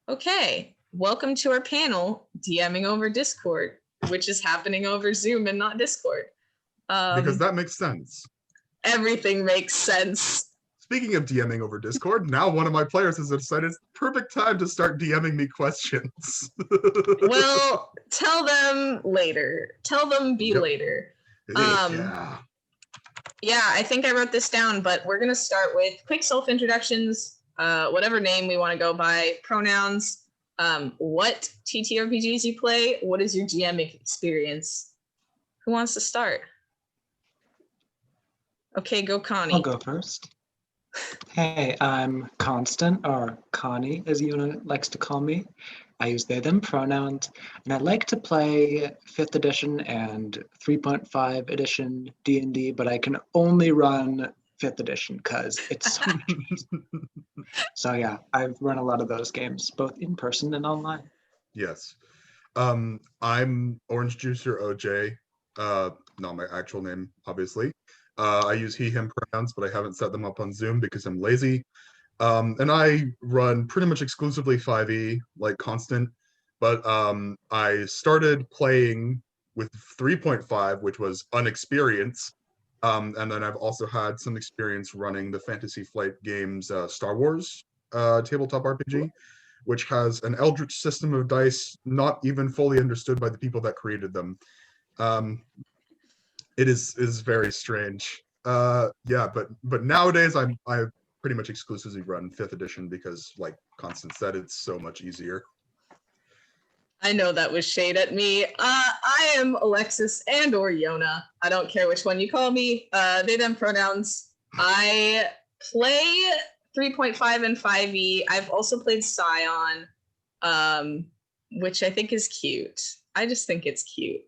Okay, welcome to our panel, DMing over Discord, which is happening over Zoom and not Discord. Because that makes sense. Everything makes sense. Speaking of DMing over Discord, now one of my players has decided it's the perfect time to start DMing me questions. Well, tell them later. Tell them later. Yeah. Yeah, I think I wrote this down, but we're going to start with quick self-introductions, whatever name we want to go by, pronouns, what TTRPGs you play, what is your GMing experience? Who wants to start? Okay, go Connie. I'll go first. Hey, I'm Constant, or Connie, as Yuna likes to call me. I use they, them pronouns, and I like to play 5th edition and 3.5 edition D&D, but I can only run 5th edition because it's so much easier. So yeah, I've run a lot of those games, both in person and online. Yes. I'm Orange Juicer OJ, not my actual name, obviously. I use he, him pronouns, but I haven't set them up on Zoom because I'm lazy. And I run pretty much exclusively 5e, like Constant, but I started playing with 3.5, which was unexperienced. And then I've also had some experience running the Fantasy Flight Games Star Wars tabletop RPG, which has an eldritch system of dice not even fully understood by the people that created them. It is very strange. Yeah, but nowadays I pretty much exclusively run 5th edition because, like Constance said, it's so much easier. I know that was shade at me. I am Alexis and or Yona. I don't care which one you call me. They, them pronouns. I play 3.5 and 5e. I've also played Scion, which I think is cute. I just think it's cute.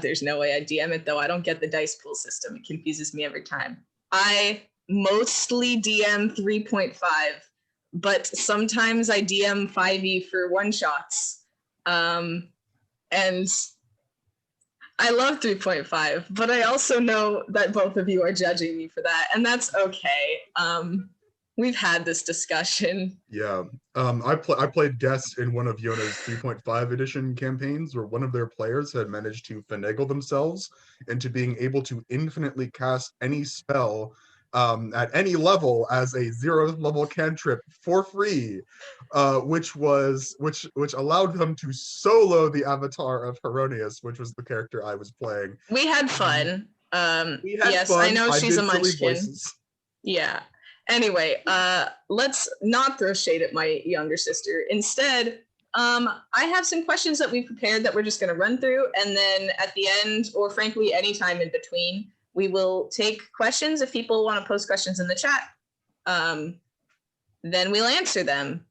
There's no way I DM it, though. I don't get the dice pool system. It confuses me every time. I mostly DM 3.5, but sometimes I DM 5e for one-shots. And I love 3.5, but I also know that both of you are judging me for that, and that's okay. We've had this discussion. Yeah. I played guest in one of Yona's 3.5 edition campaigns where one of their players had managed to finagle themselves into being able to infinitely cast any spell at any level as a 0th level cantrip for free, which allowed them to solo the avatar of Heronius, which was the character I was playing. We had fun. I know she's a munchkin. Yeah. Anyway, let's not throw shade at my younger sister. Instead, I have some questions that we prepared that we're just going to run through, and then at the end, or frankly, anytime in between, we will take questions. If people want to post questions in the chat, then we'll answer them.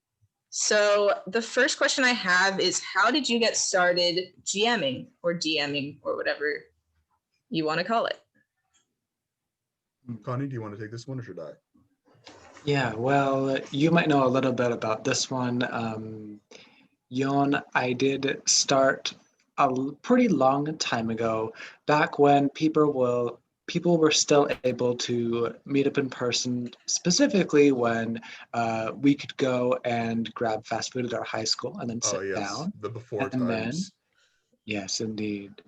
So the first question I have is, how did you get started GMing or DMing or whatever you want to call it? Connie, do you want to take this one or should I? Yeah, well, you might know a little bit about this one. Yon, I did start a pretty long time ago, back when people were still able to meet up in person, specifically when we could go and grab fast food at our high school and then sit down. The before and times. Yes, indeed.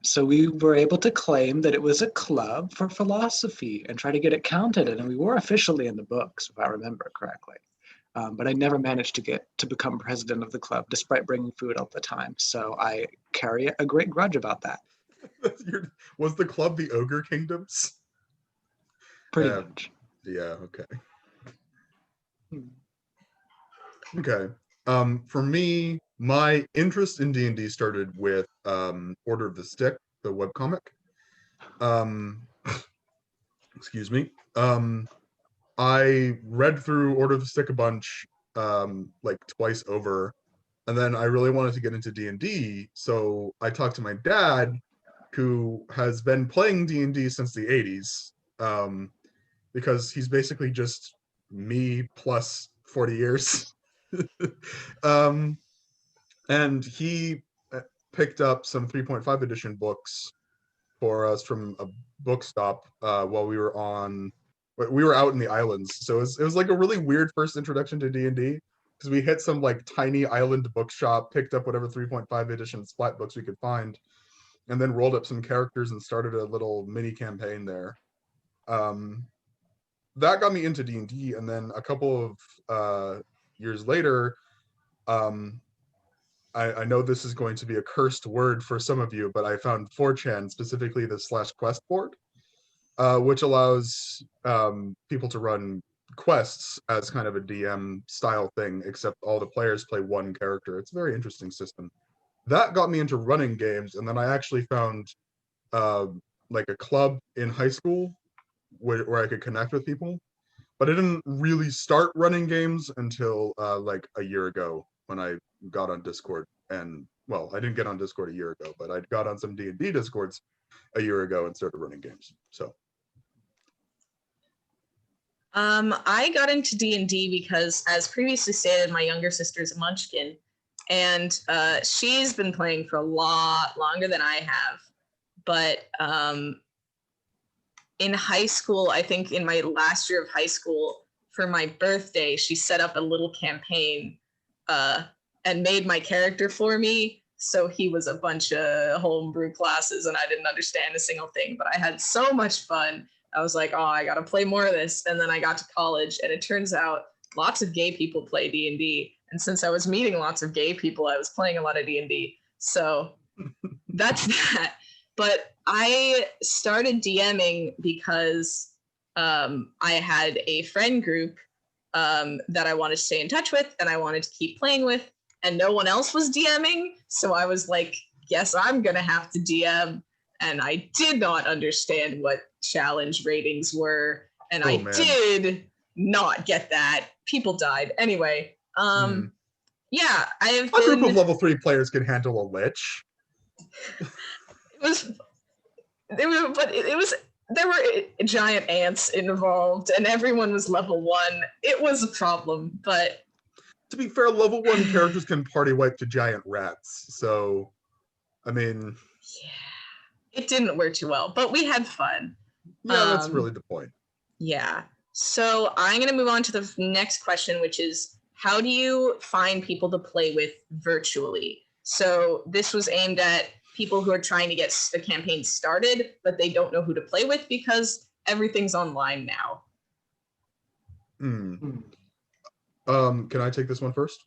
So we were able to claim that it was a club for philosophy and try to get it counted, and we were officially in the books, if I remember correctly. But I never managed to become president of the club, despite bringing food all the time. So I carry a great grudge about that. Was the club the Ogre Kingdoms? Pretty much. Yeah, okay. Okay. For me, my interest in D&D started with Order of the Stick, the webcomic. Excuse me. I read through Order of the Stick a bunch, like twice over, and then I really wanted to get into D&D, so I talked to my dad, who has been playing D&D since the 80s, because he's basically just me plus 40 years. And he picked up some 3.5 edition books for us from a book stop while we were on we were out in the islands, so it was like a really weird first introduction to D&D, because we hit some like tiny island bookshop, picked up whatever 3.5 edition splat books we could find, and then rolled up some characters and started a little mini campaign there. That got me into D&D, and then a couple of years later, I know this is going to be a cursed word for some of you, but I found 4chan, specifically the /quest board, which allows people to run quests as kind of a DM style thing, except all the players play one character. It's a very interesting system. That got me into running games, and then I actually found like a club in high school where I could connect with people. But I didn't really start running games until like a year ago when I got on Discord. And well, I didn't get on Discord a year ago, but I got on some D&D Discords a year ago and started running games. So I got into D&D because, as previously stated, my younger sister's a munchkin, and she's been playing for a lot longer than I have. But in high school, I think in my last year of high school, for my birthday, she set up a little campaign and made my character for me. So he was a bunch of homebrew classes, and I didn't understand a single thing, but I had so much fun. I was like, oh, I got to play more of this. And then I got to college, and it turns out lots of gay people play D&D. And since I was meeting lots of gay people, I was playing a lot of D&D. So that's that. But I started DMing because I had a friend group that I wanted to stay in touch with and I wanted to keep playing with, and no one else was DMing. So I was like, guess I'm going to have to DM. And I did not understand what challenge ratings were. And I did not get that. People died. Anyway, yeah, I have a group of level 3 players can handle a lich. There were giant ants involved, and everyone was level 1. It was a problem, but to be fair, level 1 characters can party wipe to giant rats. So, I mean, yeah, it didn't work too well, but we had fun. Yeah, that's really the point. Yeah. So I'm going to move on to the next question, which is, how do you find people to play with virtually? So this was aimed at people who are trying to get a campaign started, but they don't know who to play with because everything's online now. Can I take this one first?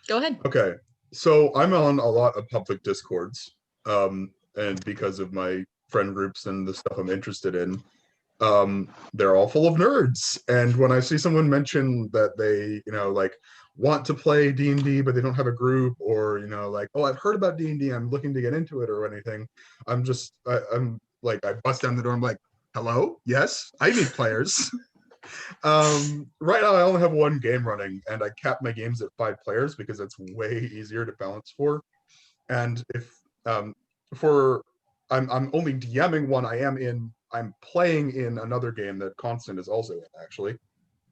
Go ahead. Okay. So I'm on a lot of public Discords, and because of my friend groups and the stuff I'm interested in, they're all full of nerds. And when I see someone mention that they, like want to play D&D, but they don't have a group, or, like, oh, I've heard about D&D, I'm looking to get into it or anything, I'm like, I bust down the door, I'm like, hello? Yes, I need players. Right now I only have one game running, and I cap my games at 5 players because it's way easier to balance for. And if I'm only DMing one, I'm playing in another game that Constant is also in, actually.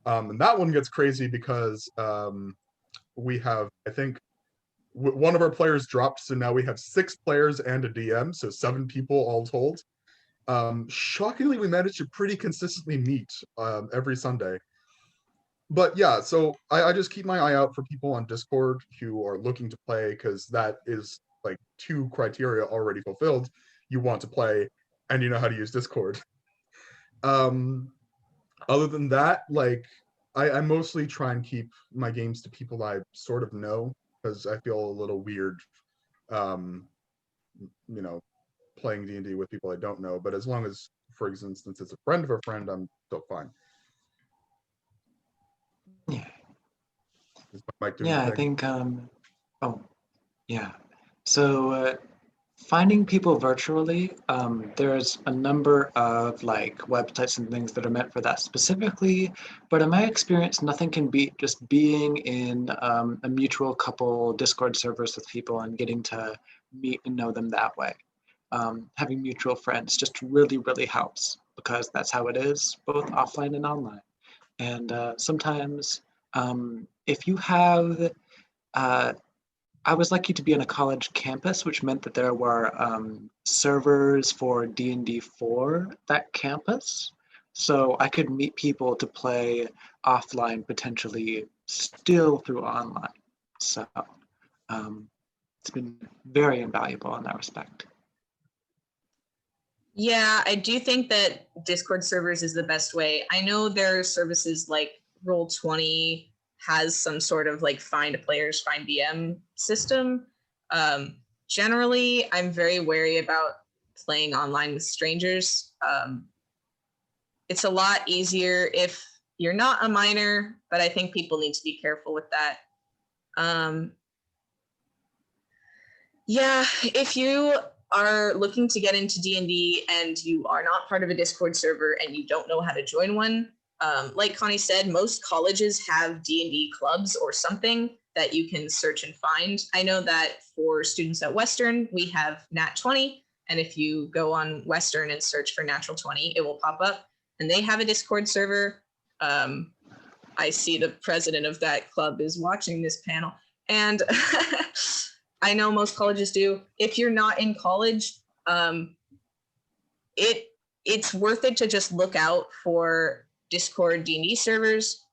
And that one gets crazy because we have, I think, one of our players dropped, so now we have 6 players and a DM, so 7 people all told. Shockingly, we managed to pretty consistently meet every Sunday. But yeah, so I just keep my eye out for people on Discord who are looking to play, because that is like 2 criteria already fulfilled. You want to play, and you know how to use Discord. Other than that, like, I mostly try and keep my games to people I sort of know, because I feel a little weird, playing D&D with people I don't know. But as long as, for instance, it's a friend of a friend, I'm still fine. Yeah. Is my mic doing Yeah, I think, yeah. So finding people virtually, there's a number of like websites and things that are meant for that specifically, but in my experience, nothing can beat just being in a mutual couple Discord servers with people and getting to meet and know them that way. Having mutual friends just really, really helps, because that's how it is, both offline and online. And sometimes if you have, I was lucky to be on a college campus, which meant that there were servers for D&D for that campus. So I could meet people to play offline, potentially still through online. So it's been very invaluable in that respect. Yeah, I do think that Discord servers is the best way. I know there are services like Roll20 has some sort of like find players, find DM system. Generally, I'm very wary about playing online with strangers. It's a lot easier if you're not a minor, but I think people need to be careful with that. Yeah, if you are looking to get into D&D and you are not part of a Discord server and you don't know how to join one, like Connie said, most colleges have D&D clubs or something that you can search and find. I know that for students at Western, we have Nat 20, and if you go on Western and search for Natural 20, it will pop up, and they have a Discord server. I see the president of that club is watching this panel, and I know most colleges do. If you're not in college, it's worth it to just look out for Discord D&D servers.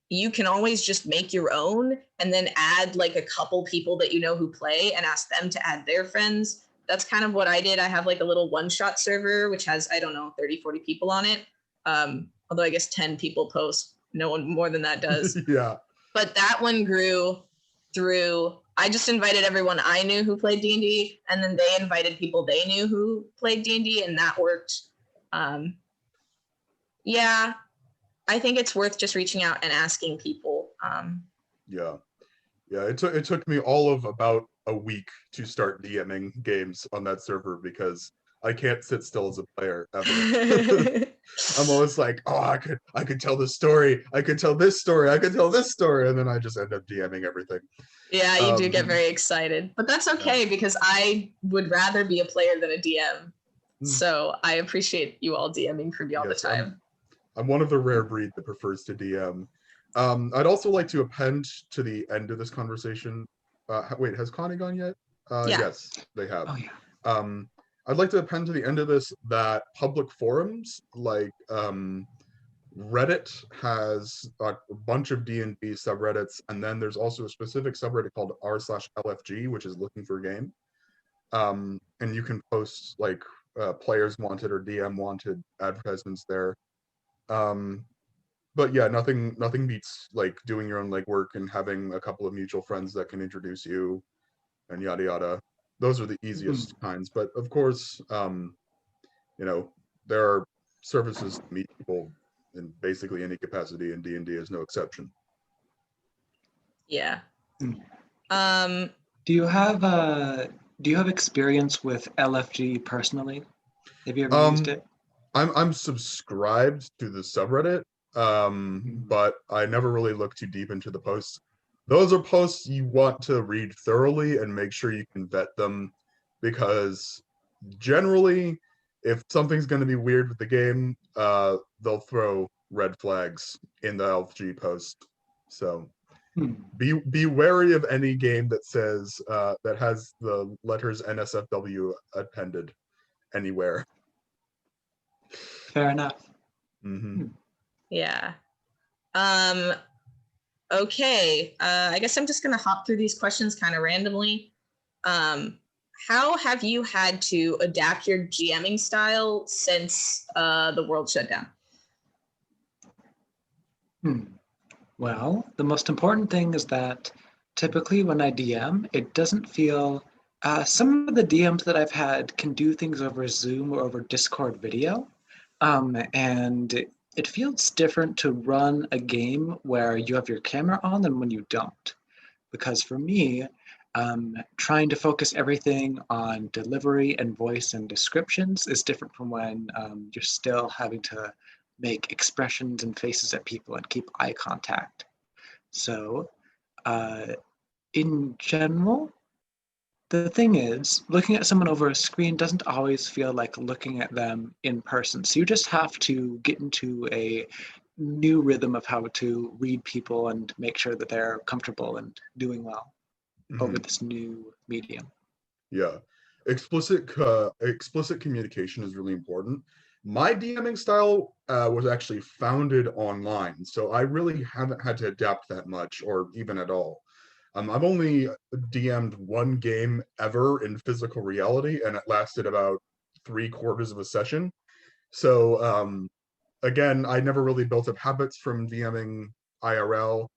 You can always just make your own and then add like a couple people that you know who play and ask them to add their friends. That's kind of what I did. I have like a little one-shot server, which has, I don't know, 30, 40 people on it. Although I guess 10 people post. No one more than that does. Yeah. But that one grew through, I just invited everyone I knew who played D&D, and then they invited people they knew who played D&D, and that worked. Yeah, I think it's worth just reaching out and asking people. Yeah. It took me all of about a week to start DMing games on that server because I can't sit still as a player ever. I'm always like, oh, I could tell this story, I could tell this story, I could tell this story, and then I just end up DMing everything. Yeah, you do get very excited, but that's okay because I would rather be a player than a DM. So I appreciate you all DMing for me all the time. I'm one of the rare breed that prefers to DM. I'd also like to append to the end of this conversation. Wait, has Connie gone yet? Yeah. Yes, they have. Oh, yeah. I'd like to append to the end of this that public forums like Reddit has a bunch of D&D subreddits, and then there's also a specific subreddit called r/LFG, which is looking for game. And you can post like players wanted or DM wanted advertisements there. But yeah, nothing beats like doing your own legwork and having a couple of mutual friends that can introduce you and yada yada. Those are the easiest kinds. But of course, there are services to meet people in basically any capacity, and D&D is no exception. Yeah. Do you have experience with LFG personally? Have you ever used it? I'm subscribed to the subreddit, but I never really look too deep into the posts. Those are posts you want to read thoroughly and make sure you can vet them, because generally, if something's going to be weird with the game, they'll throw red flags in the LFG post. So be wary of any game that says that has the letters NSFW appended anywhere. Fair enough. Yeah. Okay. I guess I'm just gonna hop through these questions kind of randomly. How have you had to adapt your GMing style since the world shut down? Well, the most important thing is that typically when I DM, it doesn't feel. Some of the DMs that I've had can do things over Zoom or over Discord video, and it feels different to run a game where you have your camera on than when you don't. Because for me, trying to focus everything on delivery and voice and descriptions is different from when you're still having to make expressions and faces at people and keep eye contact. So in general, the thing is, looking at someone over a screen doesn't always feel like looking at them in person. So you just have to get into a new rhythm of how to read people and make sure that they're comfortable and doing well over this new medium. Yeah, explicit communication is really important, My DMing style was actually founded online, so I really haven't had to adapt that much or even at all. I've only DM'd one game ever in physical reality, and it lasted about 3/4 of a session. So again, I never really built up habits from DMing IRL,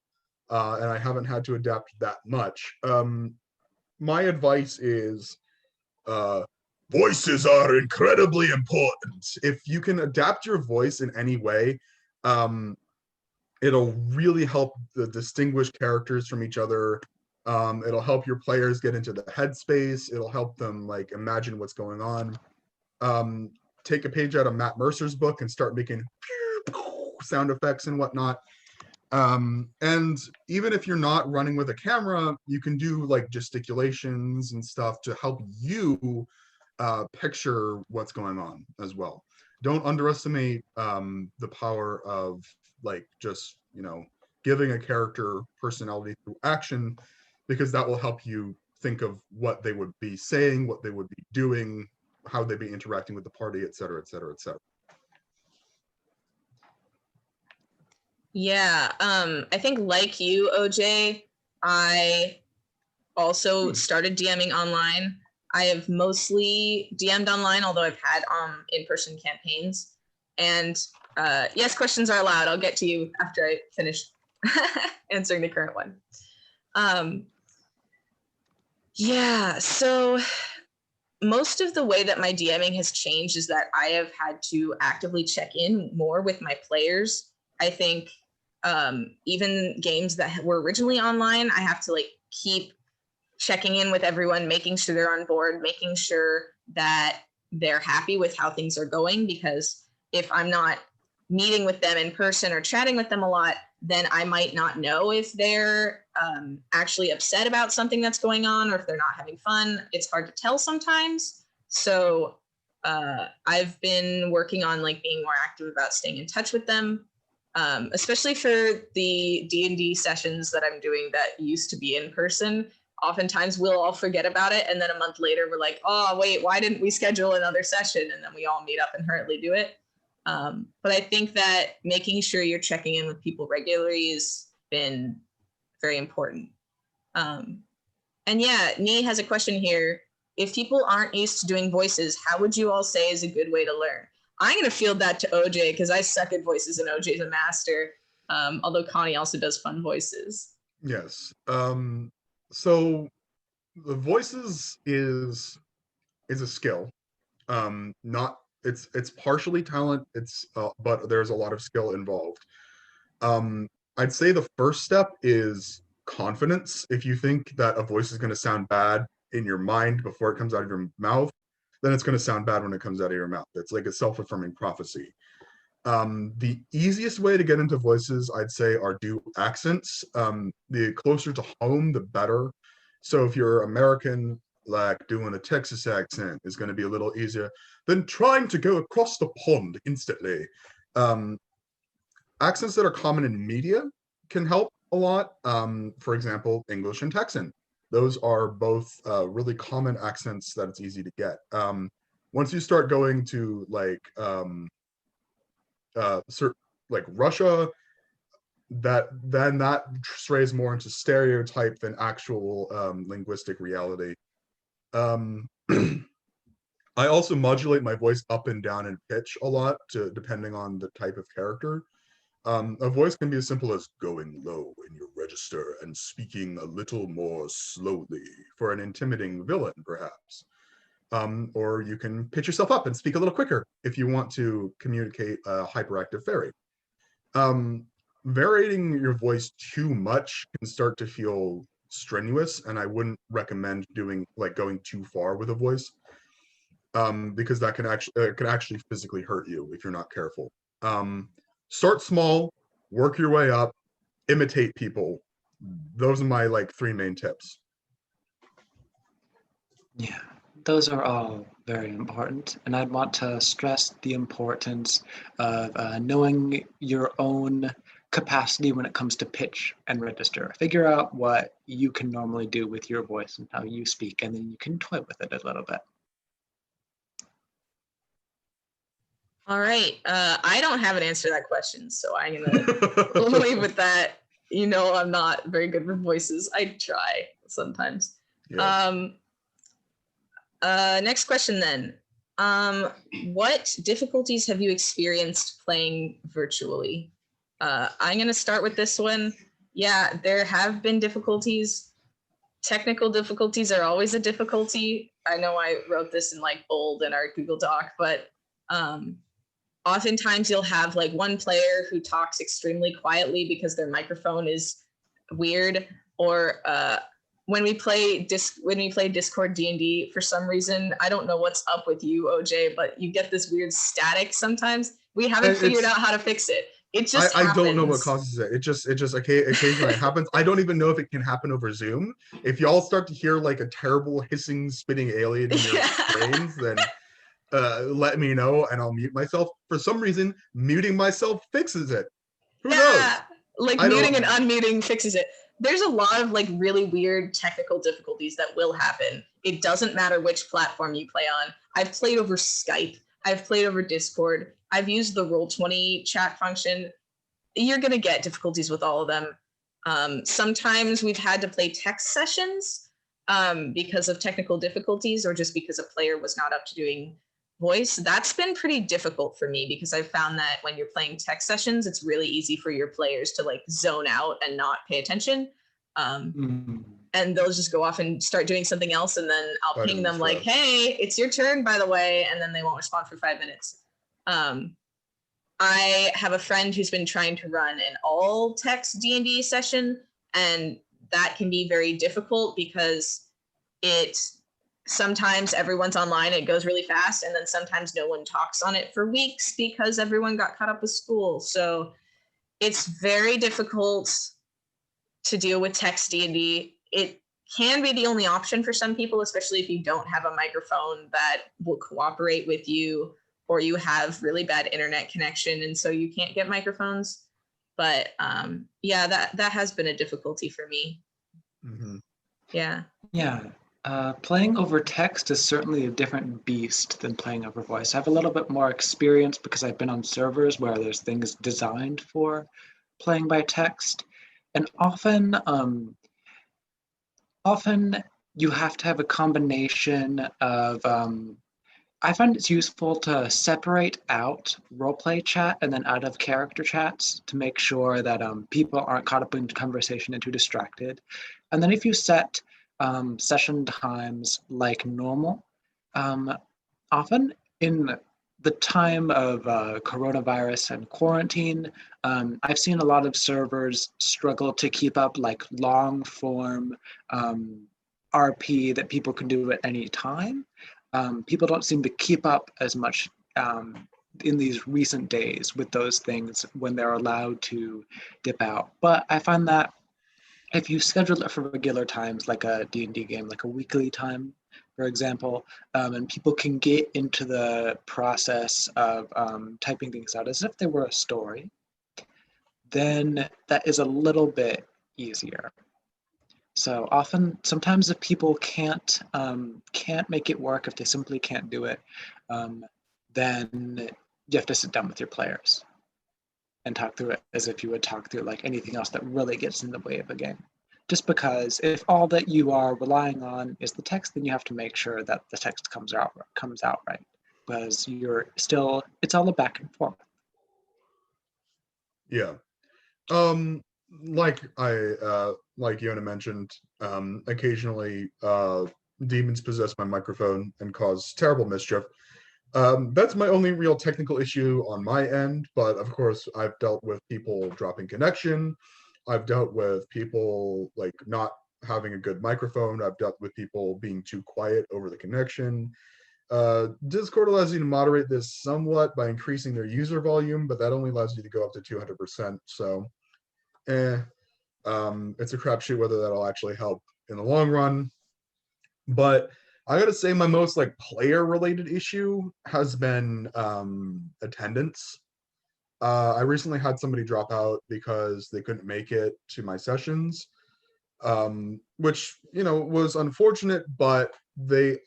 and I haven't had to adapt that much. My advice is uh, voices are incredibly important. If you can adapt your voice in any way, um, it'll really help distinguish characters from each other. It'll help your players get into the headspace. It'll help them like imagine what's going on. Um, Take a page out of Matt Mercer's book and start making sound effects and whatnot. And even if you're not running with a camera, you can do like gesticulations and stuff to help you picture what's going on as well. Don't underestimate the power of like just, you know, giving a character personality through action, because that will help you think of what they would be saying, what they would be doing, how they'd be interacting with the party, et cetera, et cetera, et cetera. Yeah, I think like you, OJ, I also started DMing online. I have mostly DM'd online, although I've had in-person campaigns. And yes, questions are allowed. I'll get to you after I finish answering the current one. Yeah, so most of the way that my DMing has changed is that I have had to actively check in more with my players. I think even games that were originally online, I have to like keep checking in with everyone, making sure they're on board, making sure that they're happy with how things are going. Because if I'm not meeting with them in person or chatting with them a lot, then I might not know if they're actually upset about something that's going on or if they're not having fun. It's hard to tell sometimes. So I've been working on like being more active about staying in touch with them, especially for the D&D sessions that I'm doing that used to be in person. Oftentimes we'll all forget about it, and then a month later we're like, oh wait, why didn't we schedule another session? And then we all meet up and hurriedly do it. But I think that making sure you're checking in with people regularly has been very important. And yeah, Nee has a question here. If people aren't used to doing voices, how would you all say is a good way to learn? I'm going to field that to OJ because I suck at voices and OJ's a master, although Connie also does fun voices. Yes. So the voices is a skill. Not it's partially talent. But there's a lot of skill involved. I'd say the first step is confidence. If you think that a voice is going to sound bad in your mind before it comes out of your mouth, then it's going to sound bad when it comes out of your mouth. It's like a self-affirming prophecy. The easiest way to get into voices, I'd say, are do accents. The closer to home, the better. So if you're American, like doing a Texas accent is going to be a little easier than trying to go across the pond instantly. Accents that are common in media can help a lot. For example, English and Texan. Those are both really common accents that it's easy to get. Once you start going to like Russia, that strays more into stereotype than actual linguistic reality. I also modulate my voice up and down in pitch a lot, depending on the type of character. A voice can be as simple as going low in your register and speaking a little more slowly for an intimidating villain, perhaps. Or you can pitch yourself up and speak a little quicker if you want to communicate a hyperactive fairy. Varying your voice too much can start to feel strenuous, and I wouldn't recommend going too far with a voice, because that can actually physically hurt you if you're not careful. Start small, work your way up, imitate people. Those are my like 3 main tips. Yeah, those are all very important. And I'd want to stress the importance of knowing your own capacity when it comes to pitch and register. Figure out what you can normally do with your voice and how you speak, and then you can toy with it a little bit. All right. I don't have an answer to that question, so I'm gonna leave with that. You know, I'm not very good with voices. I try sometimes. Yeah. Next question then. What difficulties have you experienced playing virtually? I'm gonna start with this one. Yeah, there have been difficulties. Technical difficulties are always a difficulty. I know I wrote this in like bold in our Google Doc, but oftentimes you'll have like one player who talks extremely quietly because their microphone is weird, or when we play Discord D&D, for some reason, I don't know what's up with you, OJ, but you get this weird static sometimes. We haven't figured out how to fix it. It just I happens. don't know what causes it. It just occasionally happens. I don't even know if it can happen over Zoom. If y'all start to hear like a terrible hissing, spitting alien in your brains, then let me know and I'll mute myself. For some reason, muting myself fixes it. Who knows? Like muting and unmuting fixes it. There's a lot of like really weird technical difficulties that will happen. It doesn't matter which platform you play on. I've played over Skype. I've played over Discord. I've used the Roll20 chat function. You're going to get difficulties with all of them. Sometimes we've had to play text sessions because of technical difficulties, or just because a player was not up to doing voice. That's been pretty difficult for me, because I've found that when you're playing text sessions, it's really easy for your players to like zone out and not pay attention. And they'll just go off and start doing something else, and then I'll ping them like, hey, it's your turn, by the way, and then they won't respond for 5 minutes. I have a friend who's been trying to run an all text D&D session, and that can be very difficult because sometimes everyone's online, it goes really fast, and then sometimes no one talks on it for weeks because everyone got caught up with school. So it's very difficult to deal with text D&D. It can be the only option for some people, especially if you don't have a microphone that will cooperate with you, or you have really bad internet connection and so you can't get microphones. But yeah, that has been a difficulty for me. Mm-hmm. Yeah. Playing over text is certainly a different beast than playing over voice. I have a little bit more experience because I've been on servers where there's things designed for playing by text. And often you have to have a combination of, I find it's useful to separate out roleplay chat and then out of character chats to make sure that people aren't caught up in conversation and too distracted. And then if you set session times like normal, often in the time of coronavirus and quarantine, I've seen a lot of servers struggle to keep up like long form RP that people can do at any time. People don't seem to keep up as much in these recent days with those things when they're allowed to dip out. But I find that if you schedule it for regular times, like a D&D game, like a weekly time, for example, and people can get into the process of typing things out as if they were a story, then that is a little bit easier. So sometimes if people can't make it work, if they simply can't do it, then you have to sit down with your players and talk through it as if you would talk through like anything else that really gets in the way of a game. Just because if all that you are relying on is the text, then you have to make sure that the text comes out right, because it's all a back and forth. Yeah. Like Yona mentioned, occasionally demons possess my microphone and cause terrible mischief. That's my only real technical issue on my end, but of course I've dealt with people dropping connection. I've dealt with people like not having a good microphone. I've dealt with people being too quiet over the connection. Discord allows you to moderate this somewhat by increasing their user volume, but that only allows you to go up to 200%. So, it's a crapshoot whether that'll actually help in the long run. But I gotta say, my most like player-related issue has been attendance. I recently had somebody drop out because they couldn't make it to my sessions, which was unfortunate, but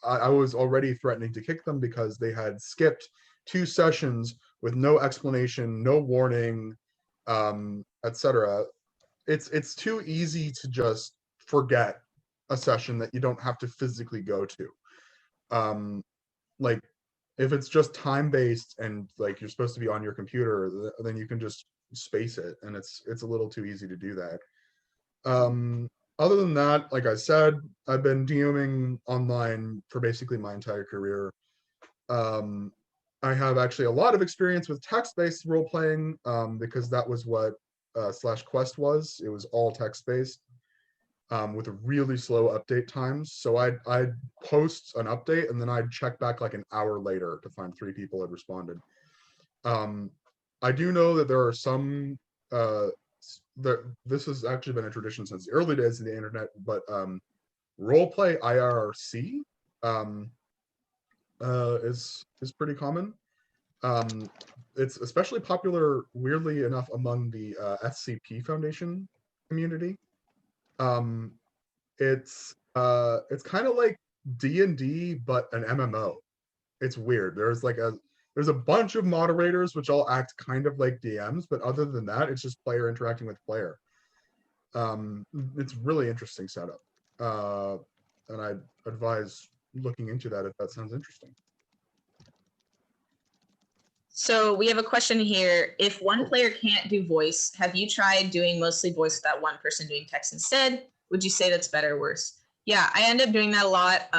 I was already threatening to kick them because they had skipped 2 sessions with no explanation, no warning, etc. It's too easy to just forget a session that you don't have to physically go to. Like if it's just time based and like you're supposed to be on your computer, then you can just space it, and it's a little too easy to do that. Other than that, like I said, I've been DMing online for basically my entire career. I have actually a lot of experience with text-based role-playing, because that was what Slash Quest was. It was all text-based, with a really slow update times. So I'd post an update and then I'd check back like an hour later to find 3 people had responded. I do know that there are some, this has actually been a tradition since the early days of the internet, but roleplay IRC is pretty common. It's especially popular, weirdly enough, among the SCP Foundation community. It's kind of like D&D, but an MMO. It's weird. There's a bunch of moderators which all act kind of like DMs, but other than that, it's just player interacting with player. It's really interesting setup, and I'd advise looking into that if that sounds interesting. So we have a question here. If one player can't do voice, have you tried doing mostly voice with that one person doing text instead? Would you say that's better or worse? Yeah, I end up doing that a lot.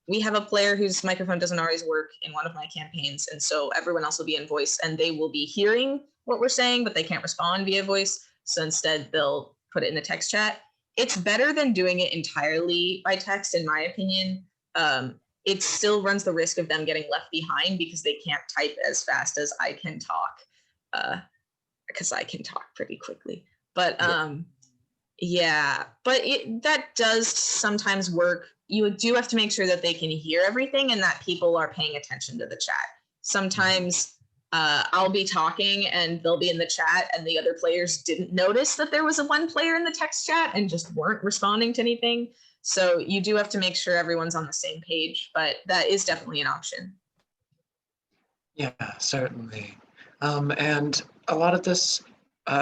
We have a player whose microphone doesn't always work in one of my campaigns, and so everyone else will be in voice, and they will be hearing what we're saying, but they can't respond via voice. So instead, they'll put it in the text chat. It's better than doing it entirely by text, in my opinion. It still runs the risk of them getting left behind because they can't type as fast as I can talk, because I can talk pretty quickly. But yeah, but that does sometimes work. You do have to make sure that they can hear everything and that people are paying attention to the chat. Sometimes I'll be talking and they'll be in the chat and the other players didn't notice that there was a one player in the text chat and just weren't responding to anything. So you do have to make sure everyone's on the same page, but that is definitely an option. Yeah, certainly. And a lot of this,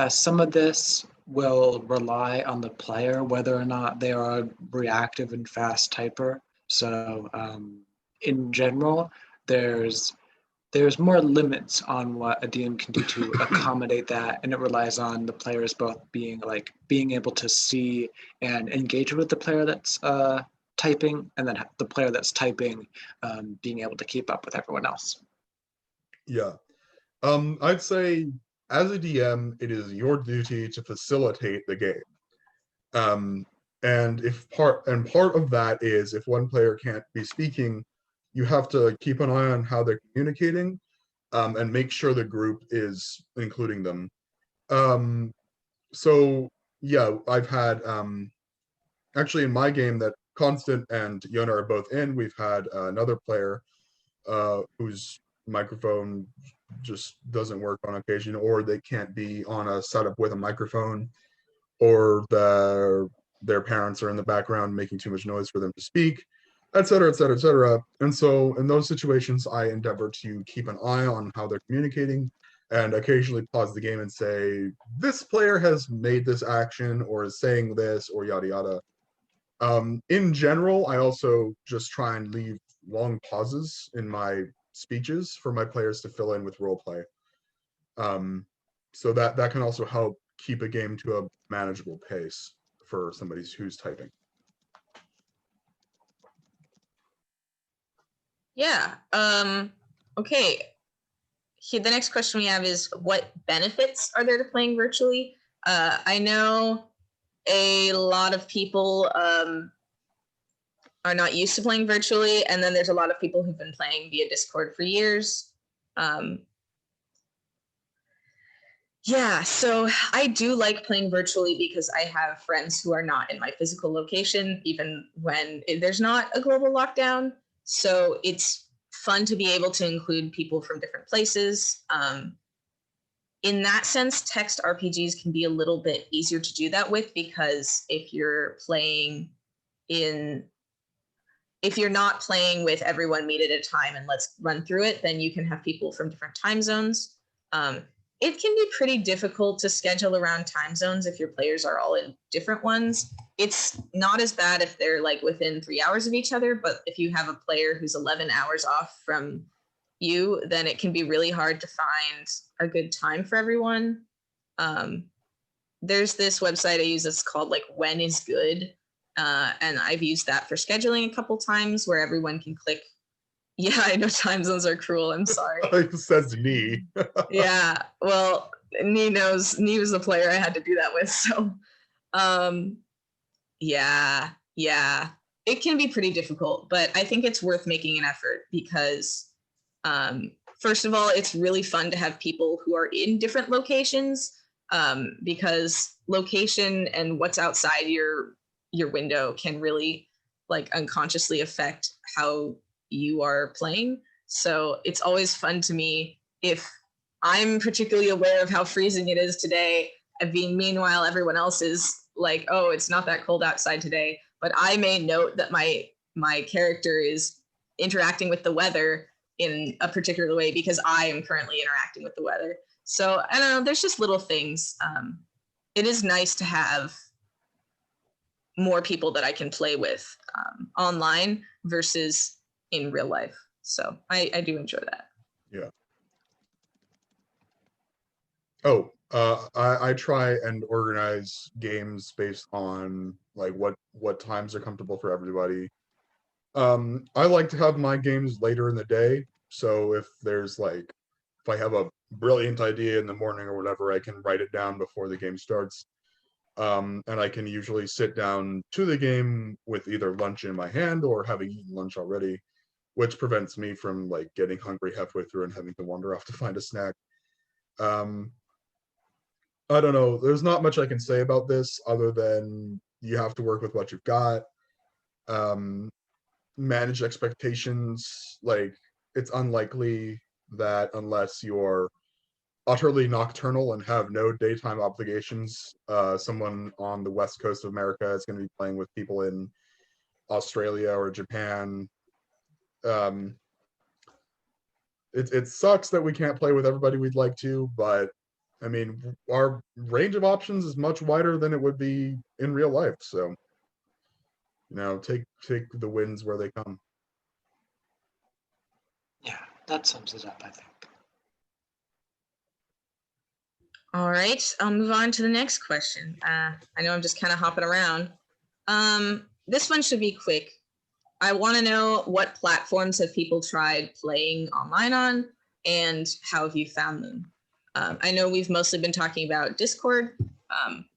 some of this will rely on the player, whether or not they are a reactive and fast typer. So in general, there's more limits on what a DM can do to accommodate that, and it relies on the players both being able to see and engage with the player that's typing, and then the player that's typing being able to keep up with everyone else. Yeah. I'd say as a DM, it is your duty to facilitate the game. And part of that is if one player can't be speaking, you have to keep an eye on how they're communicating, and make sure the group is including them. So yeah, I've had actually in my game that Constant and Yona are both in, we've had another player whose microphone just doesn't work on occasion, or they can't be on a setup with a microphone, or their parents are in the background making too much noise for them to speak, etc., etc., etc. And so in those situations, I endeavor to keep an eye on how they're communicating and occasionally pause the game and say, this player has made this action or is saying this or yada yada. In general, I also just try and leave long pauses in my speeches for my players to fill in with roleplay. So that can also help keep a game to a manageable pace for somebody who's typing. Yeah. Okay. Here, the next question we have is, what benefits are there to playing virtually? I know a lot of people are not used to playing virtually, and then there's a lot of people who've been playing via Discord for years. Yeah, so I do like playing virtually because I have friends who are not in my physical location, even when there's not a global lockdown. So it's fun to be able to include people from different places. In that sense, text RPGs can be a little bit easier to do that with, because if you're playing in if you're not playing with everyone meet at a time and let's run through it, then you can have people from different time zones. It can be pretty difficult to schedule around time zones if your players are all in different ones. It's not as bad if they're like within 3 hours of each other, but if you have a player who's 11 hours off from you, then it can be really hard to find a good time for everyone. There's this website I use that's called like When Is Good. And I've used that for scheduling a couple times where everyone can click. Yeah, I know time zones are cruel. I'm sorry. It says knee. Yeah, well, Nee was the player I had to do that with. So, yeah, it can be pretty difficult, but I think it's worth making an effort because, first of all, it's really fun to have people who are in different locations, because location and what's outside your window can really like unconsciously affect how you are playing. So it's always fun to me if I'm particularly aware of how freezing it is today. Meanwhile, everyone else is like, oh, it's not that cold outside today. But I may note that my character is interacting with the weather in a particular way because I am currently interacting with the weather. So I don't know, there's just little things. It is nice to have more people that I can play with online versus in real life. So I do enjoy that. Yeah. Oh, I try and organize games based on like what times are comfortable for everybody. I like to have my games later in the day, so if I have a brilliant idea in the morning or whatever, I can write it down before the game starts. And I can usually sit down to the game with either lunch in my hand or having eaten lunch already, which prevents me from like getting hungry halfway through and having to wander off to find a snack. I don't know. There's not much I can say about this other than you have to work with what you've got. Manage expectations. Like, it's unlikely that unless you're utterly nocturnal and have no daytime obligations, someone on the west coast of America is going to be playing with people in Australia or Japan. It sucks that we can't play with everybody we'd like to, but I mean, our range of options is much wider than it would be in real life. So, take the wins where they come. Yeah, that sums it up, I think. All right, I'll move on to the next question. I know I'm just kind of hopping around. This one should be quick. I want to know what platforms have people tried playing online on, and how have you found them? I know we've mostly been talking about Discord.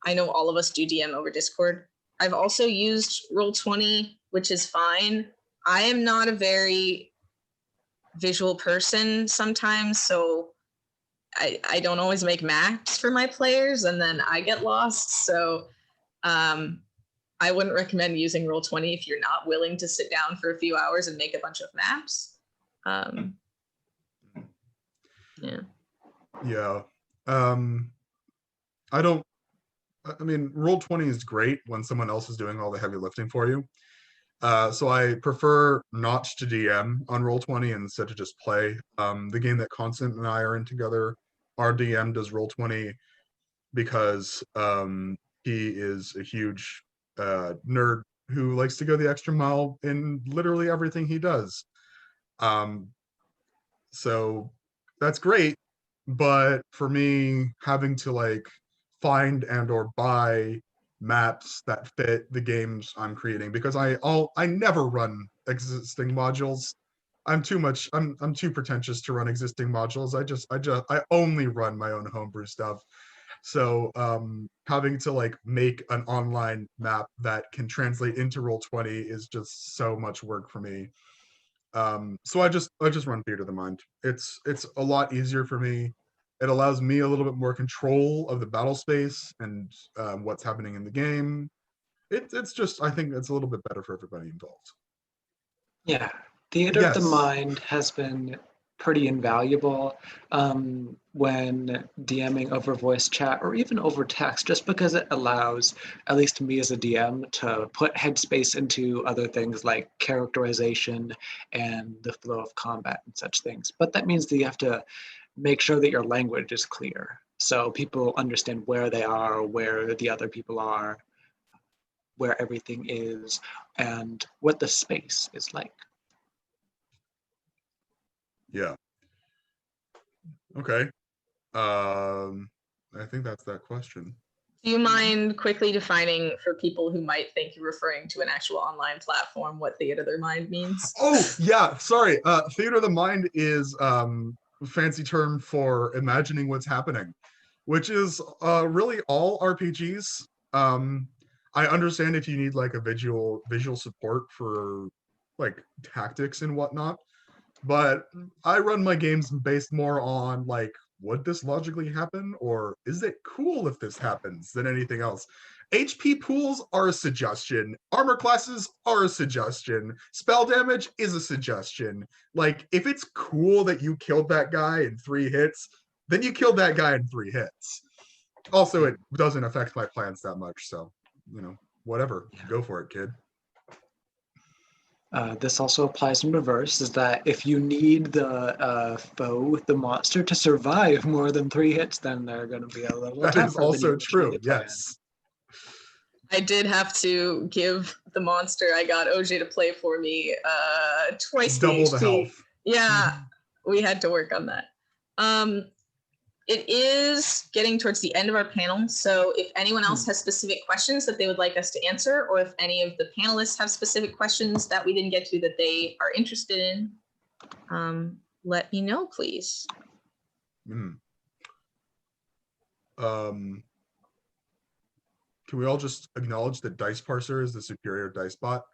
I know all of us do DM over Discord. I've also used Roll20, which is fine. I am not a very visual person sometimes, so I don't always make maps for my players, and then I get lost. So I wouldn't recommend using Roll20 if you're not willing to sit down for a few hours and make a bunch of maps. Yeah. Yeah. I mean, Roll20 is great when someone else is doing all the heavy lifting for you. So I prefer not to DM on Roll20 and instead to just play. The game that Constant and I are in together, our DM does Roll20 because he is a huge nerd who likes to go the extra mile in literally everything he does. So that's great, but for me, having to like find and or buy maps that fit the games I'm creating, because I never run existing modules. I'm too pretentious to run existing modules. I only run my own homebrew stuff. So having to like make an online map that can translate into Roll20 is just so much work for me. So I just run Theater of the Mind. It's a lot easier for me. It allows me a little bit more control of the battle space and what's happening in the game. It's just, I think it's a little bit better for everybody involved. Yeah, Theater of the Yes. Mind has been pretty invaluable. when DMing over voice chat or even over text, just because it allows, at least me as a DM, to put headspace into other things like characterization and the flow of combat and such things. But that means that you have to make sure that your language is clear so people understand where they are, where the other people are, where everything is, and what the space is like. Yeah. Okay. I think that's that question. Do you mind quickly defining for people who might think you're referring to an actual online platform what theater of their mind means? Oh, yeah, sorry. Theater of the mind is a fancy term for imagining what's happening, which is really all RPGs. I understand if you need like a visual support for like tactics and whatnot, but I run my games based more on like, would this logically happen, or is it cool if this happens, than anything else. HP pools are a suggestion. Armor classes are a suggestion. Spell damage is a suggestion. Like, if it's cool that you killed that guy in 3 hits, then you killed that guy in 3 hits. Also, it doesn't affect my plans that much, so, you know, whatever. Go for it, kid. This also applies in reverse, is that if you need the foe, the monster, to survive more than 3 hits, then they're going to be a little That tougher is also than you true, originally planned. yes. I did have to give the monster I got OJ to play for me twice Double the the HP. health. Yeah, we had to work on that. It is getting towards the end of our panel, so if anyone else has specific questions that they would like us to answer, or if any of the panelists have specific questions that we didn't get to that they are interested in, let me know, please. Can we all just acknowledge that Dice Parser is the superior dice bot?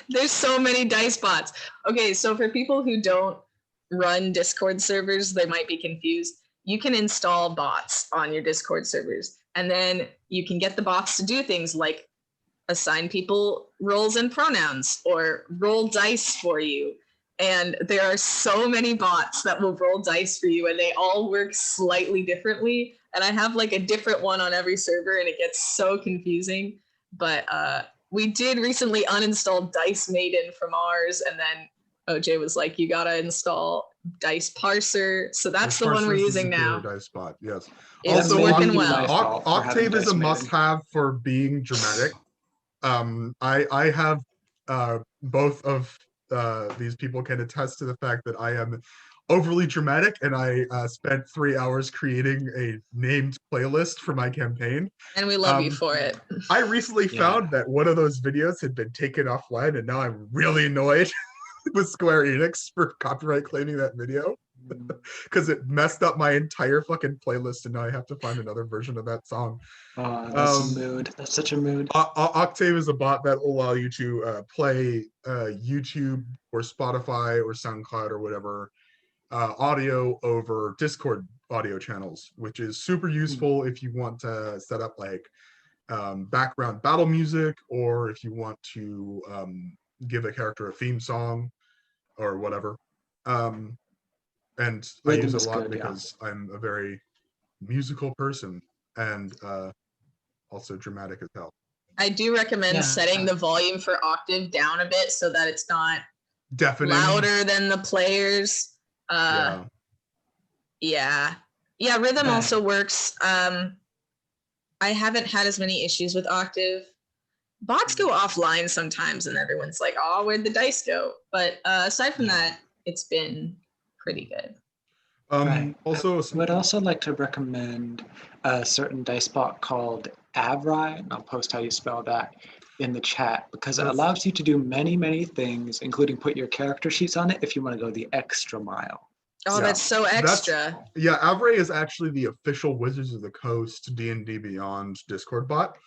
There's so many dice bots. Okay, so for people who don't run Discord servers, they might be confused. You can install bots on your Discord servers, and then you can get the bots to do things like assign people roles and pronouns or roll dice for you. And there are so many bots that will roll dice for you, and they all work slightly differently. And I have like a different one on every server, and it gets so confusing. But we did recently uninstall Dice Maiden from ours, and then OJ was like, you gotta install Dice Parser. So that's Dice the one Parser we're is the using superior now. dice bot, yes. It's Also, working my well. fault for having Octave is Dice a Maiden. must-have for being dramatic. I have both of these people can attest to the fact that I am overly dramatic, and I spent 3 hours creating a named playlist for my campaign. And we love you for it. I recently found that one of those videos had been taken offline, and now I'm really annoyed with Square Enix for copyright claiming that video because it messed up my entire fucking playlist, and now I have to find another version of that song. Oh, that's a mood. That's such a mood. Octave is a bot that will allow you to play YouTube or Spotify or SoundCloud or whatever audio over Discord audio channels, which is super useful if you want to set up like background battle music, or if you want to give a character a theme song or whatever. And I use it a lot because I'm a very musical person and also dramatic as hell. I do recommend setting the volume for Octave down a bit so that it's not deafening, louder than the players. Yeah, rhythm also works. I haven't had as many issues with Octave. Bots go offline sometimes, and everyone's like, "Oh, where'd the dice go?" But aside from that, it's been pretty good. Also, I would also like to recommend a certain dice bot called Avri, and I'll post how you spell that in the chat, because it allows you to do many, many things, including put your character sheets on it if you want to go the extra mile. Oh, that's so extra. Avray is actually the official Wizards of the Coast D&D Beyond Discord bot,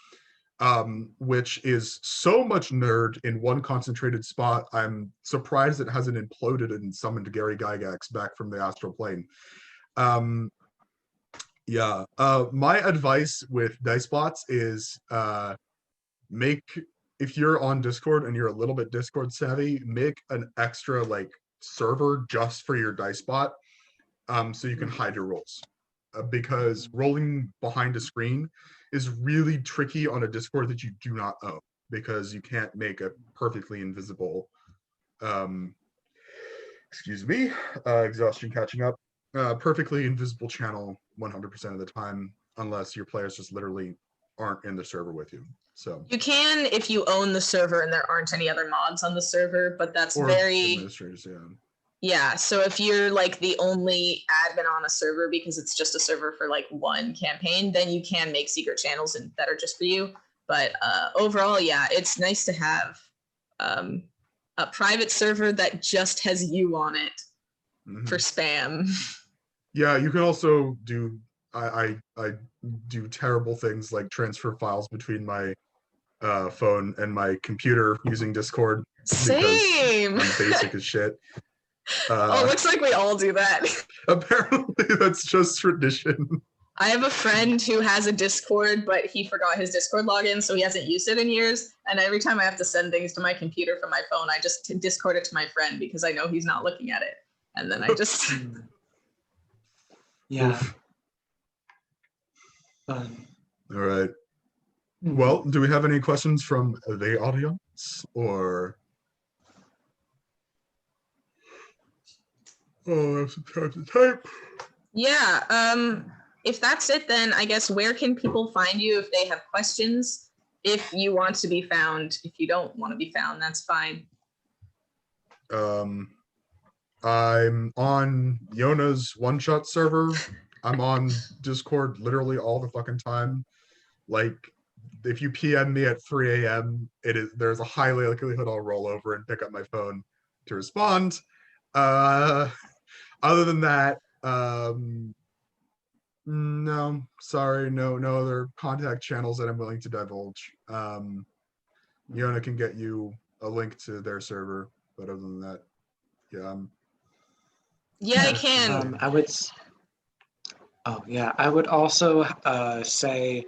which is so much nerd in one concentrated spot. I'm surprised it hasn't imploded and summoned Gary Gygax back from the astral plane. My advice with dice bots is if you're on Discord and you're a little bit Discord savvy, make an extra like server just for your dice bot, so you can hide your rolls. because rolling behind a screen is really tricky on a Discord that you do not own, because you can't make a perfectly invisible, excuse me, exhaustion catching up, perfectly invisible channel 100% of the time, unless your players just literally aren't in the server with you. So you can if you own the server and there aren't any other mods on the server, but that's or very administrators, yeah. Yeah, so if you're like the only admin on a server because it's just a server for like one campaign, then you can make secret channels that are just for you. But overall, yeah, it's nice to have a private server that just has you on it for spam. Yeah, you can also do, I do terrible things like transfer files between my phone and my computer using Discord. Same. Because I'm basic as shit. Oh, looks like we all do that. Apparently that's just tradition. I have a friend who has a Discord, but he forgot his Discord login, so he hasn't used it in years. And every time I have to send things to my computer from my phone, I just Discord it to my friend because I know he's not looking at it. And then I just... Yeah. Oof. All right. Well, do we have any questions from the audience, or? Oh, I have some time to type. Yeah, if that's it, then I guess where can people find you if they have questions? If you want to be found, if you don't want to be found, that's fine. I'm on Yona's one-shot server. I'm on Discord literally all the fucking time. Like, if you PM me at 3 a.m., there's a high likelihood I'll roll over and pick up my phone to respond. Other than that, no, sorry, no other contact channels that I'm willing to divulge. Yona can get you a link to their server, but other than that, yeah. Yeah, I can. I would also say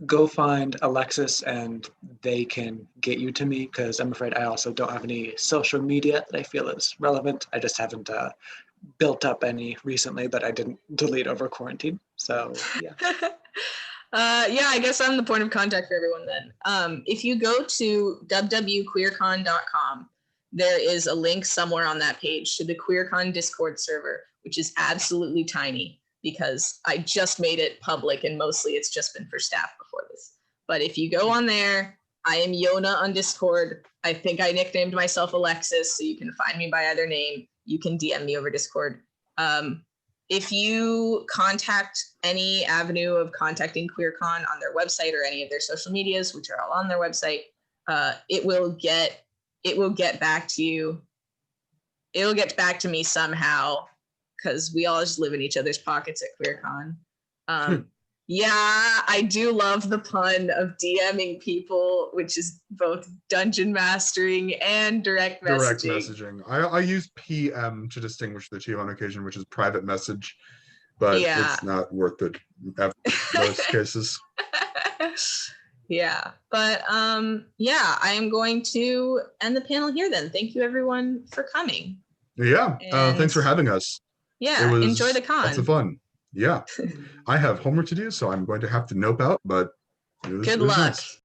go find Alexis and they can get you to me, because I'm afraid I also don't have any social media that I feel is relevant. I just haven't built up any recently that I didn't delete over quarantine. So yeah. Yeah, I guess I'm the point of contact for everyone then. If you go to www.queercon.com, there is a link somewhere on that page to the QueerCon Discord server, which is absolutely tiny because I just made it public and mostly it's just been for staff before this. But if you go on there, I am Yona on Discord. I think I nicknamed myself Alexis, so you can find me by either name. You can DM me over Discord. If you contact any avenue of contacting QueerCon on their website or any of their social medias, which are all on their website, it will get back to you. It'll get back to me somehow, because we all just live in each other's pockets at QueerCon. Yeah, I do love the pun of DMing people, which is both dungeon mastering and direct messaging. Direct messaging. I use PM to distinguish the two on occasion, which is private message, but it's not worth it in most cases. Yeah, but yeah, I am going to end the panel here then. Thank you everyone for coming. Yeah, thanks for having us. Yeah, enjoy the con. Lots of fun. Yeah, I have homework to do, so I'm going to have to nope out, but good luck. Nice.